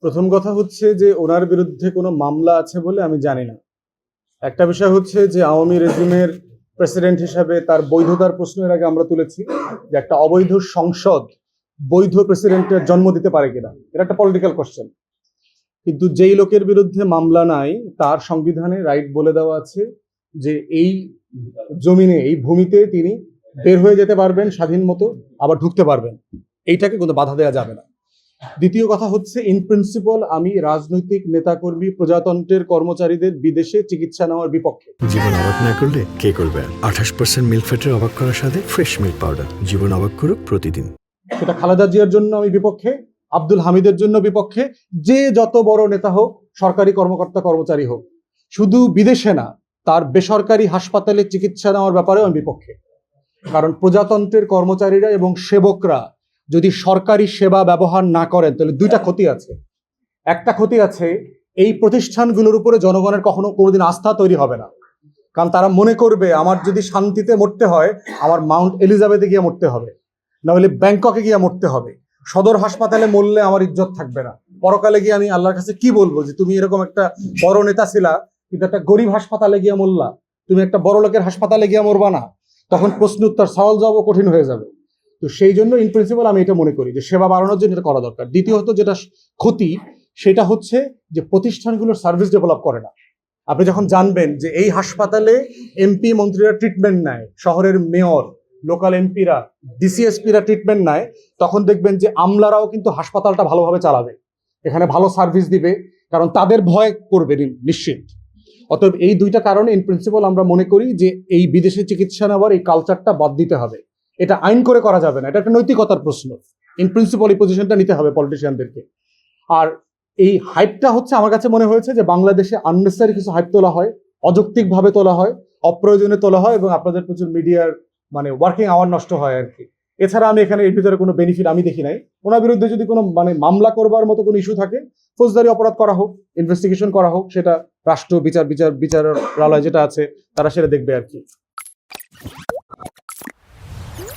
প্রথম কথা হচ্ছে যে ওনার বিরুদ্ধে কোনো মামলা আছে বলে আমি জানি না। একটা বিষয় হচ্ছে যে আওয়ামী রেজিমের প্রেসিডেন্ট হিসাবে তার বৈধতার প্রশ্ন এর আগে আমরা তুলেছি যে একটা অবৈধ সংসদ বৈধ প্রেসিডেন্টের জন্ম দিতে পারে কিনা, এটা একটা পলিটিক্যাল কোশ্চেন। কিন্তু যেই লোকের বিরুদ্ধে মামলা নাই তার সংবিধানে রাইট বলে দেওয়া আছে যে এই জমিনে এই ভূমিতে তিনি বের হয়ে যেতে পারবেন স্বাধীন মতো, আবার ঢুকতে পারবেন, এইটাকে কোনো বাধা দেওয়া যাবে না। দ্বিতীয় কথা হচ্ছে ইন প্রিন্সিপাল আমি রাজনৈতিক নেতাকর্মী প্রজাতন্ত্রের কর্মচারীদের বিদেশে চিকিৎসা নেওয়ার বিপক্ষে। জীবন অবাক না করলে কে করবে? 28% মিল্ক ফ্যাটের অবাক করার সাথে ফ্রেশ মিল্ক পাউডার। জীবন অবাক করুক প্রতিদিন। সেটা খালেদা জিয়ার জন্য আমি বিপক্ষে, আব্দুল হামিদের জন্য বিপক্ষে, যে যত বড় নেতা হোক, সরকারি কর্মকর্তা কর্মচারী হোক, শুধু বিদেশে না তার বেসরকারি হাসপাতালে চিকিৎসা নেওয়ার ব্যাপারেও আমি বিপক্ষে। কারণ প্রজাতন্ত্রের কর্মচারীরা এবং সেবকরা যদি সরকারি সেবা ব্যবহার না করেন তাহলে দুইটা ক্ষতি আছে। একটা ক্ষতি আছে, এই প্রতিষ্ঠানগুলোর উপরে জনগণের কোনোদিন আস্থা তৈরি হবে না। কারণ তারা মনে করবে আমার যদি শান্তিতে মরতে হয় আমার মাউন্ট এলিজাবেথে গিয়ে মরতে হবে, না হলে ব্যাংককে গিয়ে মরতে হবে। সদর হাসপাতালে মরলে আমার ইজ্জত থাকবে না। পরকালে গিয়ে আমি আল্লাহর কাছে কি বলবো যে তুমি এরকম একটা বড় নেতা ছিলা কিন্তু একটা গরিব হাসপাতালে গিয়ে মরলা, তুমি একটা বড় লোকের হাসপাতালে গিয়ে মরবা না। তখন প্রশ্ন উত্তর সওয়াল জবাব কঠিন হয়ে যাবে। তো সেই জন্য ইন প্রিন্সিপাল আমি এটা মনে করি যে সেবা বাড়ানোর জন্য এটা করা দরকার। দ্বিতীয়ত যেটা ক্ষতি সেটা হচ্ছে যে প্রতিষ্ঠানগুলোর সার্ভিস ডেভেলপ করে না। আপনি যখন জানবেন যে এই হাসপাতালে এমপি মন্ত্রীরা ট্রিটমেন্ট নেয়, শহরের মেয়র, লোকাল এমপিরা, ডিসিএসপিরা ট্রিটমেন্ট নেয়, তখন দেখবেন যে আমলারাও কিন্তু হাসপাতালটা ভালোভাবে চালাবে, এখানে ভালো সার্ভিস দিবে, কারণ তাদের ভয় করবে নিশ্চিত। অতএব এই দুইটা কারণে ইন প্রিন্সিপাল আমরা মনে করি যে এই বিদেশে চিকিৎসা নেওয়ার এই কালচারটা বাদ দিতে হবে। এটা আইন করে করা যাবে না, এটা একটা নৈতিকতার প্রশ্ন। ইন প্রিন্সিপাল এই পজিশনটা নিতে হবে পলিটিশিয়ানদেরকে। আর এই হাইপটা হচ্ছে আমার কাছে মনে হয়েছে যে বাংলাদেশে আননেসেসারি কিছু হাইপ তোলা হয়, অযৌক্তিকভাবে তোলা হয়, অপ্রয়োজনে তোলা হয়, এবং আপনাদের প্রচুর মিডিয়ার ওয়ার্কিং আওয়ার নষ্ট হয় আর কি। এছাড়া আমি এখানে এর ভিতরে কোনো বেনিফিট আমি দেখি নাই। ওনার বিরুদ্ধে যদি কোনো মামলা করবার মতো কোনো ইস্যু থাকে, ফৌজদারি অপরাধ করা হোক, ইনভেস্টিগেশন করা হোক, সেটা রাষ্ট্র বিচারালয় যেটা আছে তারা সেটা দেখবে আর কি।